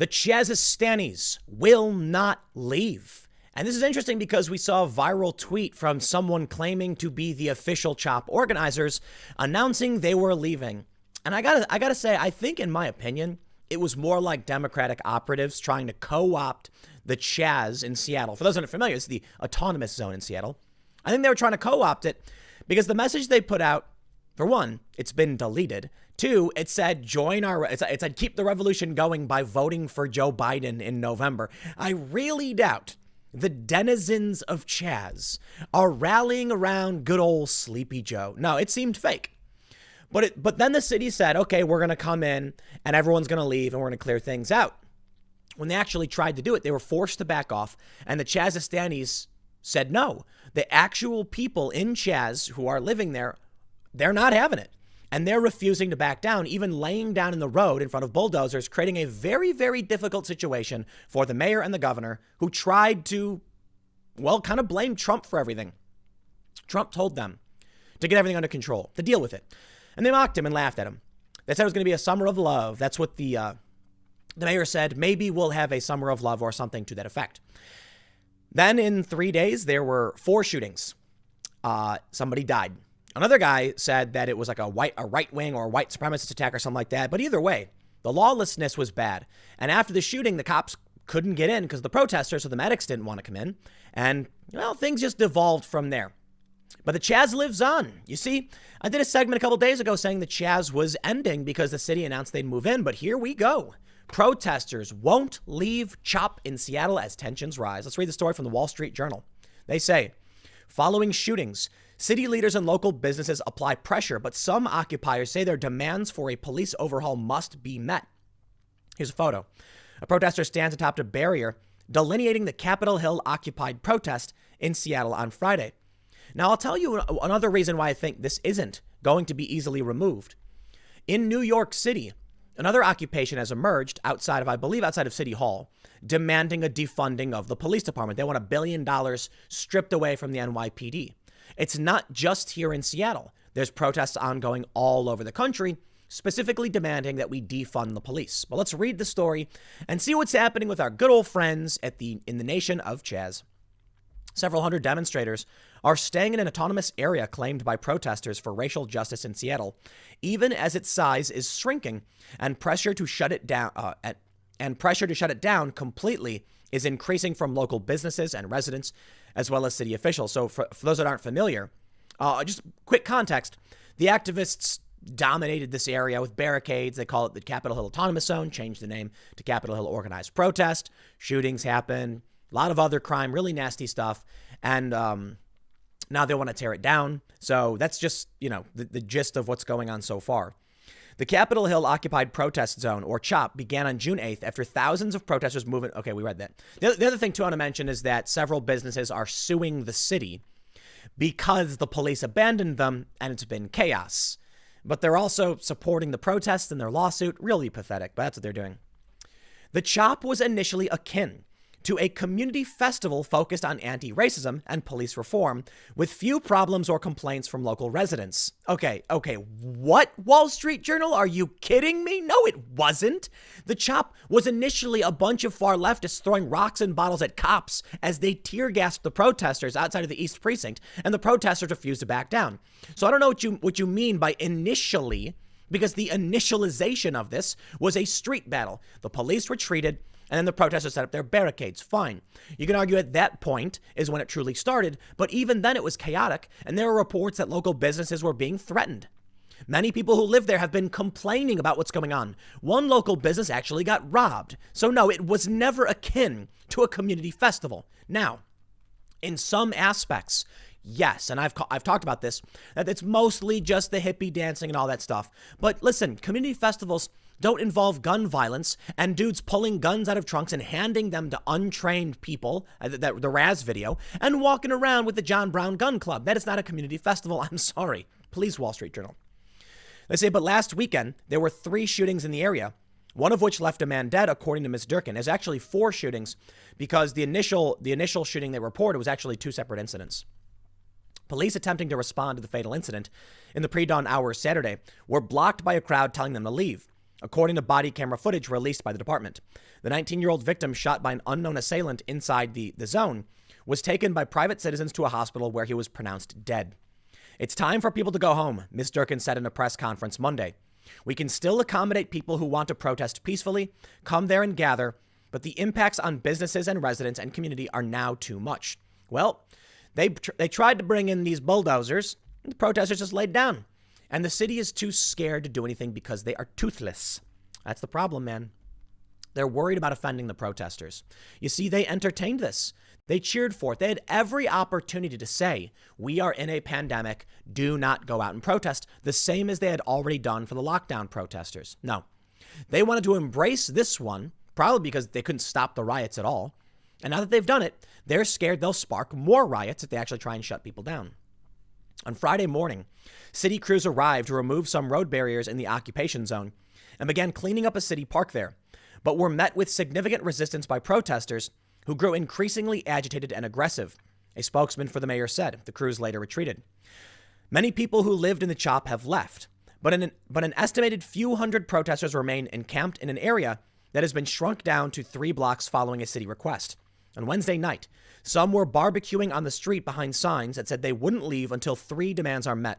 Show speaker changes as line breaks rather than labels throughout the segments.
The Chazistanis will not leave. And this is interesting because we saw a viral tweet from someone claiming to be the official CHOP organizers announcing they were leaving. And I gotta say, I think in my opinion, it was more like Democratic operatives trying to co-opt the Chaz in Seattle. For those who aren't familiar, it's the autonomous zone in Seattle. I think they were trying to co-opt it because the message they put out, for one, it's been deleted. Two, it said it said keep the revolution going by voting for Joe Biden in November. I really doubt the denizens of Chaz are rallying around good old Sleepy Joe. No, it seemed fake. But then the city said, okay, we're going to come in and everyone's going to leave and we're going to clear things out. When they actually tried to do it, they were forced to back off. And the Chazistanis said no. The actual people in Chaz who are living there, they're not having it. And they're refusing to back down, even laying down in the road in front of bulldozers, creating a very, very difficult situation for the mayor and the governor who tried to, well, kind of blame Trump for everything. Trump told them to get everything under control, to deal with it. And they mocked him and laughed at him. They said it was going to be a summer of love. That's what the mayor said. Maybe we'll have a summer of love or something to that effect. Then in 3 days, there were 4 shootings. Somebody died. Another guy said that it was like a right wing or a white supremacist attack or something like that. But either way, the lawlessness was bad. And after the shooting, the cops couldn't get in because the protesters or the medics didn't want to come in. And, well, things just devolved from there. But the Chaz lives on. You see, I did a segment a couple days ago saying the Chaz was ending because the city announced they'd move in. But here we go. Protesters won't leave CHOP in Seattle as tensions rise. Let's read the story from the Wall Street Journal. They say, following shootings, city leaders and local businesses apply pressure, but some occupiers say their demands for a police overhaul must be met. Here's a photo. A protester stands atop a barrier delineating the Capitol Hill occupied protest in Seattle on Friday. Now, I'll tell you another reason why I think this isn't going to be easily removed. In New York City, another occupation has emerged outside of City Hall, demanding a defunding of the police department. They want $1 billion stripped away from the NYPD. It's not just here in Seattle. There's protests ongoing all over the country, specifically demanding that we defund the police. But let's read the story and see what's happening with our good old friends in the nation of Chaz. Several hundred demonstrators are staying in an autonomous area claimed by protesters for racial justice in Seattle, even as its size is shrinking and pressure to shut it down completely is increasing from local businesses and residents, as well as city officials. So for those that aren't familiar, just quick context, the activists dominated this area with barricades. They call it the Capitol Hill Autonomous Zone, changed the name to Capitol Hill Organized Protest. Shootings happen, a lot of other crime, really nasty stuff. And now they want to tear it down. So that's just, the gist of what's going on so far. The Capitol Hill Occupied Protest Zone, or CHOP, began on June 8th after thousands of protesters moving. Okay, we read that. The other thing, too, I want to mention is that several businesses are suing the city because the police abandoned them and it's been chaos. But they're also supporting the protests in their lawsuit. Really pathetic, but that's what they're doing. The CHOP was initially akin to a community festival focused on anti-racism and police reform, with few problems or complaints from local residents. Okay, what, Wall Street Journal? Are you kidding me? No, it wasn't. The CHOP was initially a bunch of far leftists throwing rocks and bottles at cops as they tear-gassed the protesters outside of the East Precinct, and the protesters refused to back down. So I don't know what you mean by initially, because the initialization of this was a street battle. The police retreated, and then the protesters set up their barricades. Fine. You can argue at that point is when it truly started, but even then it was chaotic, and there were reports that local businesses were being threatened. Many people who live there have been complaining about what's going on. One local business actually got robbed. So no, it was never akin to a community festival. Now, in some aspects, yes, and I've talked about this, that it's mostly just the hippie dancing and all that stuff. But listen, community festivals don't involve gun violence and dudes pulling guns out of trunks and handing them to untrained people, the Raz video, and walking around with the John Brown Gun Club. That is not a community festival. I'm sorry. Please, Wall Street Journal. They say, but last weekend, there were 3 shootings in the area, one of which left a man dead, according to Ms. Durkin. There's actually 4 shootings because the initial shooting they reported was actually 2 separate incidents. Police attempting to respond to the fatal incident in the pre-dawn hours Saturday were blocked by a crowd telling them to leave. according to body camera footage released by the department. The 19-year-old victim, shot by an unknown assailant inside the zone, was taken by private citizens to a hospital where he was pronounced dead. It's time for people to go home, Ms. Durkin said in a press conference Monday. We can still accommodate people who want to protest peacefully, come there and gather, but the impacts on businesses and residents and community are now too much. Well, they tried to bring in these bulldozers, and the protesters just laid down. And the city is too scared to do anything because they are toothless. That's the problem, man. They're worried about offending the protesters. You see, they entertained this. They cheered for it. They had every opportunity to say, we are in a pandemic. Do not go out and protest, the same as they had already done for the lockdown protesters. No, they wanted to embrace this one, probably because they couldn't stop the riots at all. And now that they've done it, they're scared they'll spark more riots if they actually try and shut people down. On Friday morning, city crews arrived to remove some road barriers in the occupation zone and began cleaning up a city park there, but were met with significant resistance by protesters who grew increasingly agitated and aggressive. A spokesman for the mayor said. The crews later retreated. Many people who lived in the CHOP have left, but an estimated few hundred protesters remain encamped in an area that has been shrunk down to 3 blocks following a city request. On Wednesday night, some were barbecuing on the street behind signs that said they wouldn't leave until 3 demands are met: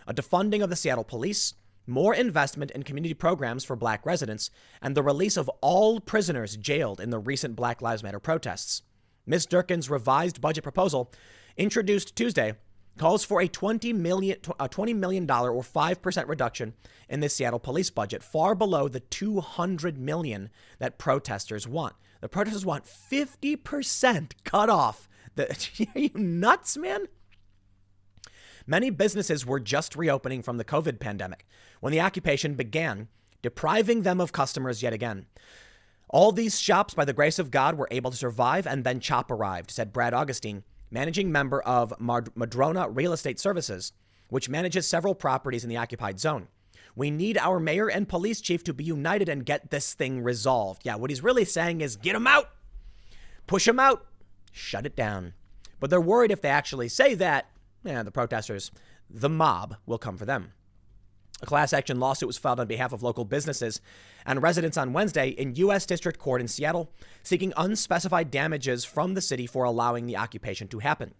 a defunding of the Seattle police, more investment in community programs for Black residents, and the release of all prisoners jailed in the recent Black Lives Matter protests. Ms. Durkin's revised budget proposal, introduced Tuesday, calls for a $20 million or 5% reduction in the Seattle police budget, far below the $200 million that protesters want. The protesters want 50% cut off. Are you nuts, man? Many businesses were just reopening from the COVID pandemic when the occupation began, depriving them of customers yet again. All these shops, by the grace of God, were able to survive, and then CHOP arrived, said Brad Augustine, managing member of Madrona Real Estate Services, which manages several properties in the occupied zone. We need our mayor and police chief to be united and get this thing resolved. Yeah, what he's really saying is get them out, push them out, shut it down. But they're worried if they actually say that, the protesters, the mob, will come for them. A class action lawsuit was filed on behalf of local businesses and residents on Wednesday in U.S. District Court in Seattle, seeking unspecified damages from the city for allowing the occupation to happen.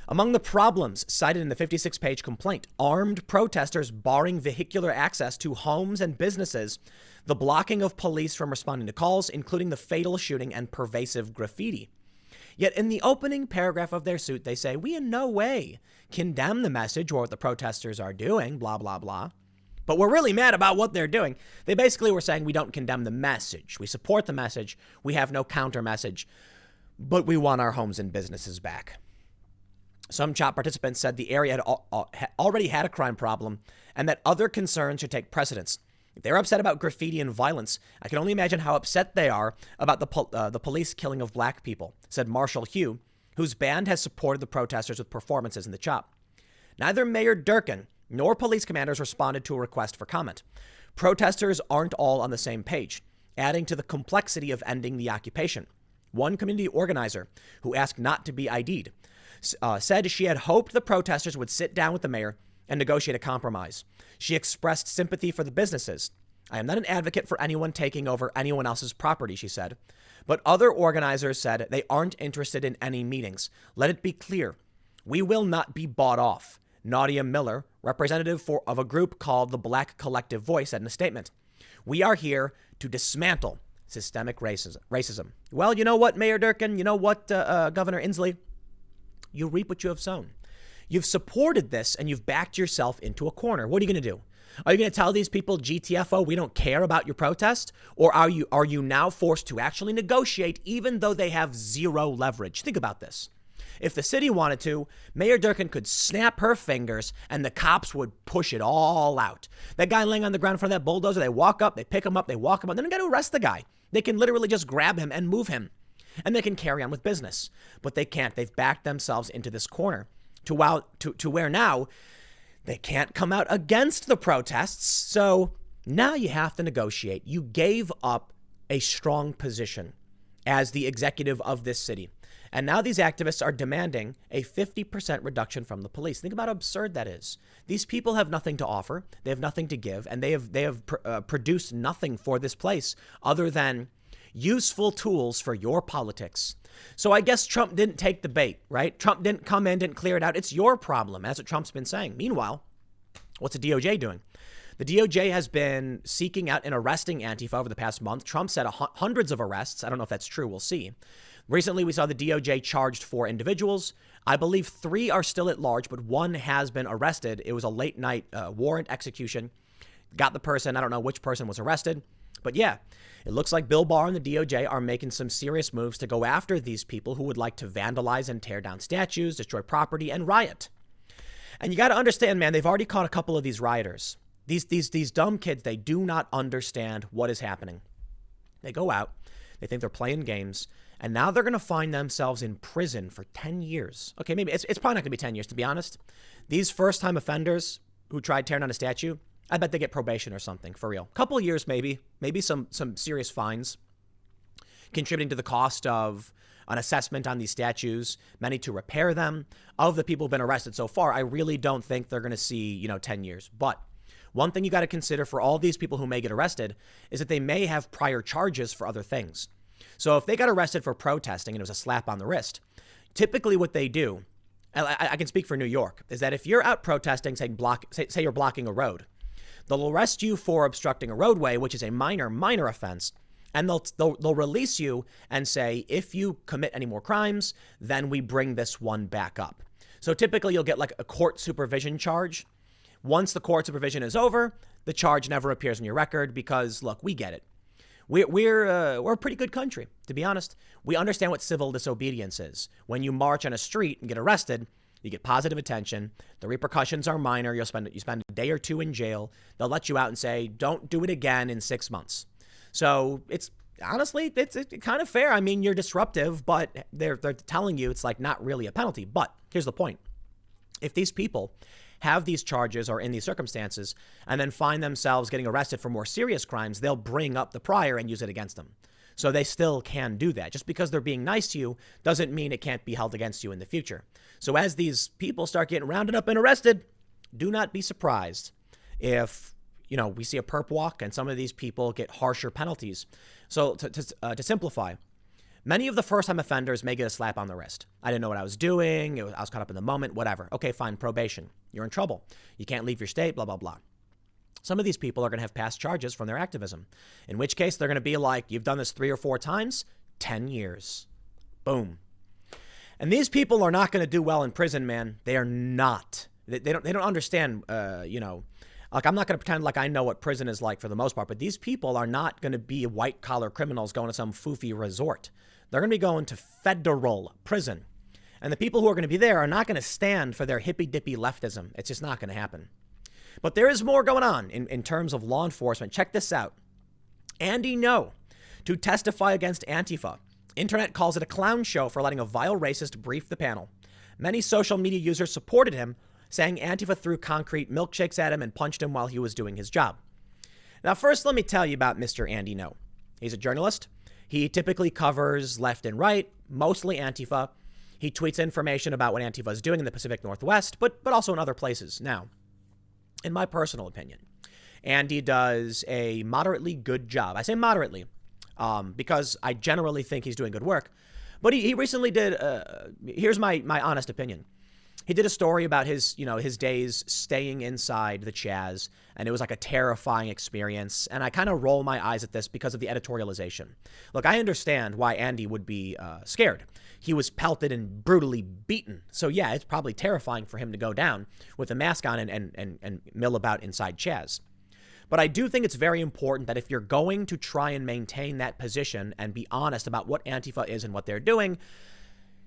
Among the problems cited in the 56-page complaint, armed protesters barring vehicular access to homes and businesses, the blocking of police from responding to calls, including the fatal shooting and pervasive graffiti. Yet in the opening paragraph of their suit, they say, we in no way condemn the message or what the protesters are doing, blah, blah, blah. But we're really mad about what they're doing. They basically were saying we don't condemn the message. We support the message. We have no counter message, but we want our homes and businesses back. Some CHOP participants said the area had already had a crime problem and that other concerns should take precedence. If they're upset about graffiti and violence, I can only imagine how upset they are about the police killing of Black people, said Marshall Hugh, whose band has supported the protesters with performances in the CHOP. Neither Mayor Durkin nor police commanders responded to a request for comment. Protesters aren't all on the same page, adding to the complexity of ending the occupation. One community organizer, who asked not to be ID'd, said she had hoped the protesters would sit down with the mayor and negotiate a compromise. She expressed sympathy for the businesses. I am not an advocate for anyone taking over anyone else's property, she said. But other organizers said they aren't interested in any meetings. Let it be clear. We will not be bought off. Nadia Miller, representative of a group called the Black Collective Voice, said in a statement, we are here to dismantle systemic racism. Well, you know what, Mayor Durkin? You know what, Governor Inslee? You reap what you have sown. You've supported this and you've backed yourself into a corner. What are you going to do? Are you going to tell these people, GTFO, we don't care about your protest? Or are you now forced to actually negotiate even though they have zero leverage? Think about this. If the city wanted to, Mayor Durkin could snap her fingers and the cops would push it all out. That guy laying on the ground in front of that bulldozer, they walk up, they pick him up, they walk him up. They don't got to arrest the guy. They can literally just grab him and move him. And they can carry on with business. But they can't. They've backed themselves into this corner to where now they can't come out against the protests. So now you have to negotiate. You gave up a strong position as the executive of this city. And now these activists are demanding a 50% reduction from the police. Think about how absurd that is. These people have nothing to offer. They have nothing to give. And they have produced nothing for this place other than useful tools for your politics. So I guess Trump didn't take the bait, right? Trump didn't come in, didn't clear it out. It's your problem. That's what Trump's been saying. Meanwhile, what's the DOJ doing? The DOJ has been seeking out and arresting Antifa over the past month. Trump said hundreds of arrests. I don't know if that's true. We'll see. Recently, we saw the DOJ charged 4 individuals. I believe 3 are still at large, but 1 has been arrested. It was a late night warrant execution. Got the person. I don't know which person was arrested. But yeah, it looks like Bill Barr and the DOJ are making some serious moves to go after these people who would like to vandalize and tear down statues, destroy property, and riot. And you got to understand, man, they've already caught a couple of these rioters. These dumb kids, they do not understand what is happening. They go out, they think they're playing games, and now they're going to find themselves in prison for 10 years. Okay, maybe it's probably not going to be 10 years, to be honest. These first-time offenders who tried tearing down a statue, I bet they get probation or something, for real. Couple of years, maybe some serious fines, contributing to the cost of an assessment on these statues, many to repair them. Of the people who've been arrested so far, I really don't think they're going to see, 10 years. But one thing you got to consider for all these people who may get arrested is that they may have prior charges for other things. So if they got arrested for protesting and it was a slap on the wrist, typically what they do, I can speak for New York, is that if you're out protesting, say you're blocking a road, they'll arrest you for obstructing a roadway, which is a minor offense, and they'll release you and say, if you commit any more crimes, then we bring this one back up. So typically you'll get like a court supervision charge. Once the court supervision is over, the charge never appears on your record because, look, we get it. We're a pretty good country, to be honest. We understand what civil disobedience is. When you march on a street and get arrested, you get positive attention. The repercussions are minor. You spend a day or 2 in jail. They'll let you out and say, don't do it again in 6 months. So it's honestly kind of fair. I mean, you're disruptive, but they're telling you it's like not really a penalty. But here's the point. If these people have these charges or in these circumstances and then find themselves getting arrested for more serious crimes, they'll bring up the prior and use it against them. So they still can do that. Just because they're being nice to you doesn't mean it can't be held against you in the future. So as these people start getting rounded up and arrested, do not be surprised if, we see a perp walk and some of these people get harsher penalties. So to simplify, many of the first-time offenders may get a slap on the wrist. I didn't know what I was doing. I was caught up in the moment, whatever. Okay, fine, probation. You're in trouble. You can't leave your state, blah, blah, blah. Some of these people are going to have past charges from their activism, in which case they're going to be like, you've done this 3 or 4 times, 10 years. Boom. And these people are not going to do well in prison, man. They are not. They don't understand, like I'm not going to pretend like I know what prison is like for the most part, but these people are not going to be white collar criminals going to some foofy resort. They're going to be going to federal prison. And the people who are going to be there are not going to stand for their hippy dippy leftism. It's just not going to happen. But there is more going on in terms of law enforcement. Check this out. Andy No to testify against Antifa. Internet calls it a clown show for letting a vile racist brief the panel. Many social media users supported him, saying Antifa threw concrete milkshakes at him and punched him while he was doing his job. Now, first, let me tell you about Mr. Andy No. He's a journalist. He typically covers left and right, mostly Antifa. He tweets information about what Antifa is doing in the Pacific Northwest, but also in other places. Now, in my personal opinion, Andy does a moderately good job. I say moderately because I generally think he's doing good work. But he recently did, here's my honest opinion. He did a story about his days staying inside the Chaz, and it was like a terrifying experience. And I kind of roll my eyes at this because of the editorialization. Look, I understand why Andy would be scared. He was pelted and brutally beaten. So yeah, it's probably terrifying for him to go down with a mask on and mill about inside Chaz. But I do think it's very important that if you're going to try and maintain that position and be honest about what Antifa is and what they're doing,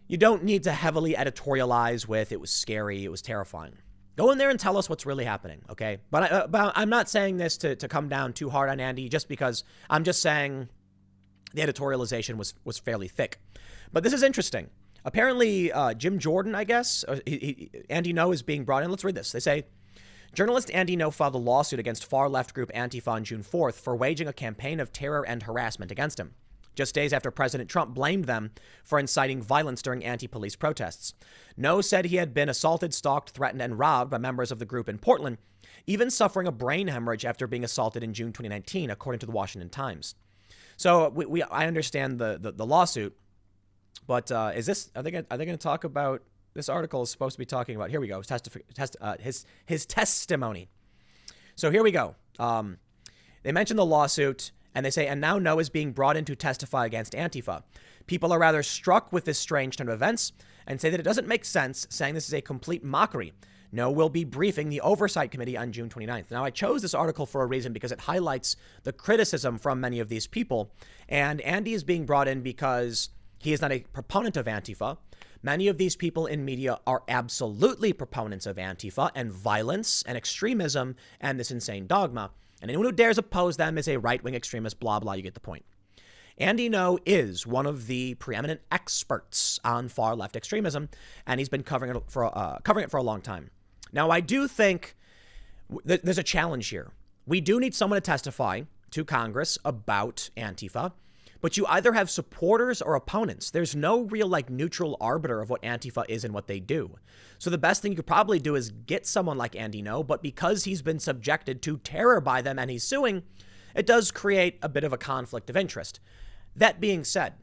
you don't need to heavily editorialize with it was scary, it was terrifying. Go in there and tell us what's really happening, okay? But I'm not saying this to come down too hard on Andy, just because I'm just saying the editorialization was fairly thick. But this is interesting. Apparently, Jim Jordan, I guess, Andy No is being brought in. Let's read this. They say, journalist Andy No filed a lawsuit against far-left group Antifa on June 4th for waging a campaign of terror and harassment against him. just days after President Trump blamed them for inciting violence during anti-police protests. No said he had been assaulted, stalked, threatened, and robbed by members of the group in Portland, even suffering a brain hemorrhage after being assaulted in June 2019, according to the Washington Times. So I understand the lawsuit, but are they going to talk about, this article is supposed to be talking about, here we go, his testimony. So here we go. They mention the lawsuit, and they say, and now No is being brought in to testify against Antifa. People are rather struck with this strange turn of events and say that it doesn't make sense, saying this is a complete mockery. No will be briefing the Oversight Committee on June 29th. Now, I chose this article for a reason because it highlights the criticism from many of these people. And Andy is being brought in because he is not a proponent of Antifa. Many of these people in media are absolutely proponents of Antifa and violence and extremism and this insane dogma. And anyone who dares oppose them is a right-wing extremist, blah, blah, you get the point. Andy No is one of the preeminent experts on far-left extremism, and he's been covering it for a long time. Now, I do think there's a challenge here. We do need someone to testify to Congress about Antifa, but you either have supporters or opponents. There's no real neutral arbiter of what Antifa is and what they do. So the best thing you could probably do is get someone like Andy No, but because he's been subjected to terror by them and he's suing, it does create a bit of a conflict of interest. That being said,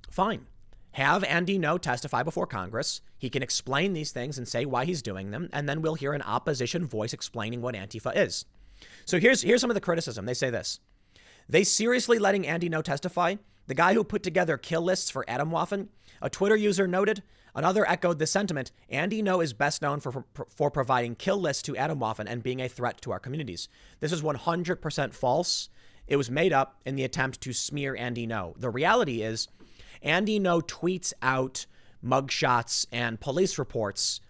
fine. Have Andy No testify before Congress. He can explain these things and say why he's doing them, and then we'll hear an opposition voice explaining what Antifa is. So here's some of the criticism. They say this. They seriously letting Andy No testify? The guy who put together kill lists for Atomwaffen? A Twitter user noted. Another echoed the sentiment. Andy No is best known for providing kill lists to Atomwaffen and being a threat to our communities. This is 100% false. It was made up in the attempt to smear Andy No. The reality is Andy No tweets out mugshots and police reports,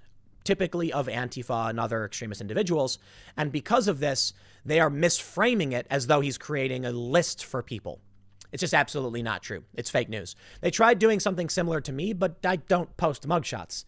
typically of Antifa and other extremist individuals. And because of this, they are misframing it as though he's creating a list for people. It's just absolutely not true. It's fake news. They tried doing something similar to me, but I don't post mugshots.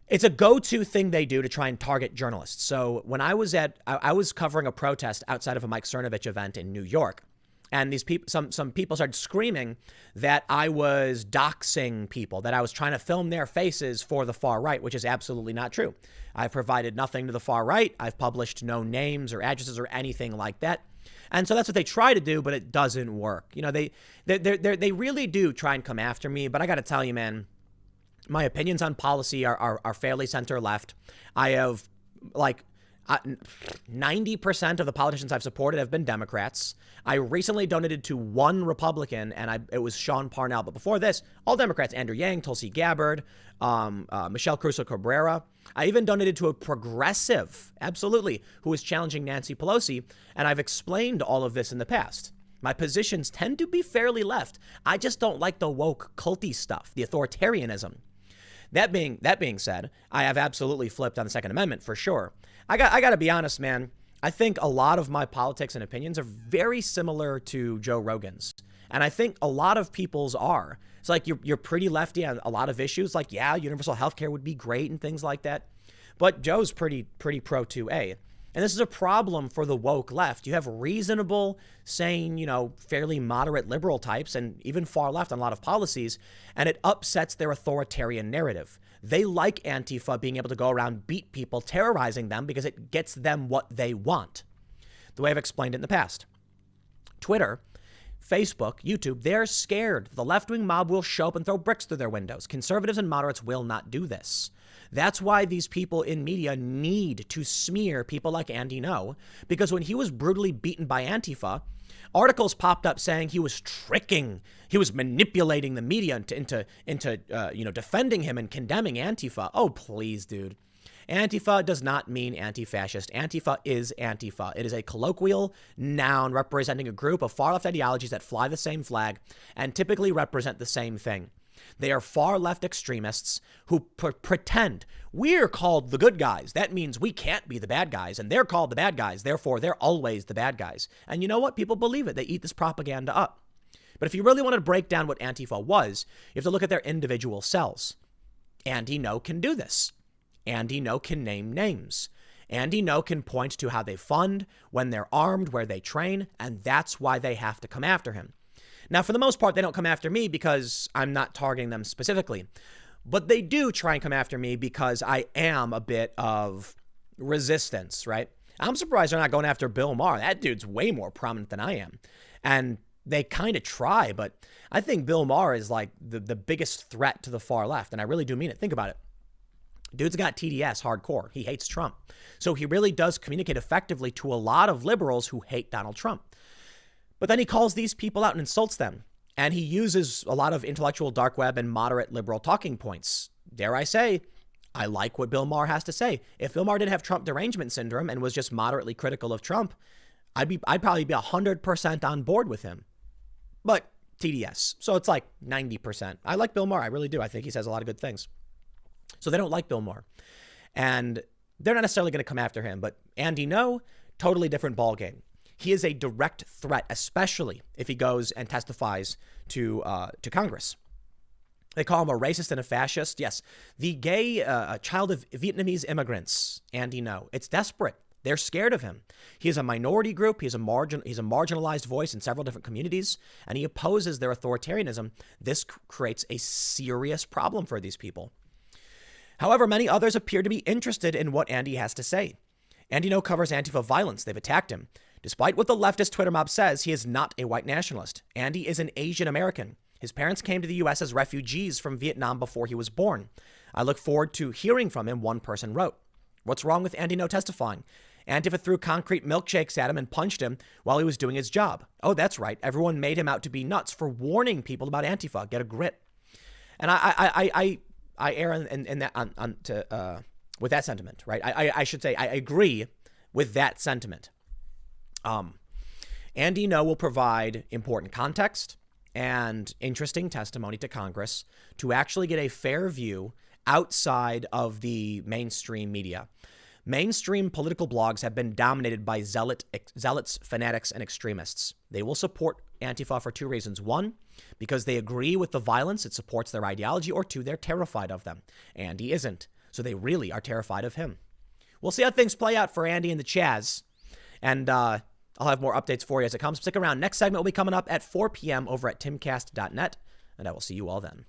It's a go-to thing they do to try and target journalists. So when I was covering a protest outside of a Mike Cernovich event in New York, and these people, some people started screaming that I was doxing people, that I was trying to film their faces for the far right, which is absolutely not true. I've provided nothing to the far right. I've published no names or addresses or anything like that. And so that's what they try to do, but it doesn't work. You know, they really do try and come after me. But I got to tell you, man, my opinions on policy are fairly center left. I have 90% of the politicians I've supported have been Democrats. I recently donated to one Republican, and it was Sean Parnell. But before this, all Democrats: Andrew Yang, Tulsi Gabbard, Michelle Crusoe Cabrera. I even donated to a progressive, absolutely, who was challenging Nancy Pelosi. And I've explained all of this in the past. My positions tend to be fairly left. I just don't like the woke culty stuff, the authoritarianism. That being said, I have absolutely flipped on the Second Amendment for sure. I got to be honest, man. I think a lot of my politics and opinions are very similar to Joe Rogan's. And I think a lot of people's are. It's like you're pretty lefty on a lot of issues. Like, yeah, universal health care would be great and things like that. But Joe's pretty pro 2A. And this is a problem for the woke left. You have reasonable, sane, fairly moderate liberal types and even far left on a lot of policies, and it upsets their authoritarian narrative. They like Antifa being able to go around, beat people, terrorizing them because it gets them what they want. The way I've explained it in the past. Twitter, Facebook, YouTube, they're scared. The left-wing mob will show up and throw bricks through their windows. Conservatives and moderates will not do this. That's why these people in media need to smear people like Andy No, because when he was brutally beaten by Antifa, articles popped up saying he was tricking, he was manipulating the media into defending him and condemning Antifa. Oh, please, dude. Antifa does not mean anti-fascist. Antifa is Antifa. It is a colloquial noun representing a group of far-left ideologies that fly the same flag and typically represent the same thing. They are far-left extremists who pretend we're called the good guys. That means we can't be the bad guys, and they're called the bad guys. Therefore, they're always the bad guys. And you know what? People believe it. They eat this propaganda up. But if you really want to break down what Antifa was, you have to look at their individual cells. Andy No can do this. Andy No can name names. Andy No can point to how they fund, when they're armed, where they train, and that's why they have to come after him. Now, for the most part, they don't come after me because I'm not targeting them specifically. But they do try and come after me because I am a bit of resistance, right? I'm surprised they're not going after Bill Maher. That dude's way more prominent than I am. And they kind of try, but I think Bill Maher is like the biggest threat to the far left. And I really do mean it. Think about it. Dude's got TDS hardcore. He hates Trump. So he really does communicate effectively to a lot of liberals who hate Donald Trump. But then he calls these people out and insults them. And he uses a lot of intellectual dark web and moderate liberal talking points. Dare I say, I like what Bill Maher has to say. If Bill Maher didn't have Trump derangement syndrome and was just moderately critical of Trump, I'd probably be 100% on board with him. But TDS. So it's like 90%. I like Bill Maher. I really do. I think he says a lot of good things. So they don't like Bill Maher. And they're not necessarily going to come after him. But Andy No, totally different ballgame. He is a direct threat, especially if he goes and testifies to Congress. They call him a racist and a fascist. Yes, the gay child of Vietnamese immigrants, Andy No. It's desperate. They're scared of him. He is a minority group. He's a marginalized voice in several different communities, and he opposes their authoritarianism. This creates a serious problem for these people. However, many others appear to be interested in what Andy has to say. Andy No covers Antifa violence. They've attacked him. Despite what the leftist Twitter mob says, he is not a white nationalist. Andy is an Asian American. His parents came to the U.S. as refugees from Vietnam before he was born. I look forward to hearing from him, one person wrote. What's wrong with Andy No testifying? Antifa threw concrete milkshakes at him and punched him while he was doing his job. Oh, that's right. Everyone made him out to be nuts for warning people about Antifa. Get a grip. And I err in that with that sentiment, right? I should say I agree with that sentiment. Andy No will provide important context and interesting testimony to Congress to actually get a fair view outside of the mainstream media. Mainstream political blogs have been dominated by zealots, fanatics, and extremists. They will support Antifa for two reasons. One, because they agree with the violence, it supports their ideology, or two, they're terrified of them. Andy isn't, so they really are terrified of him. We'll see how things play out for Andy and the Chaz, and I'll have more updates for you as it comes. Stick around. Next segment will be coming up at 4 p.m. over at timcast.net, and I will see you all then.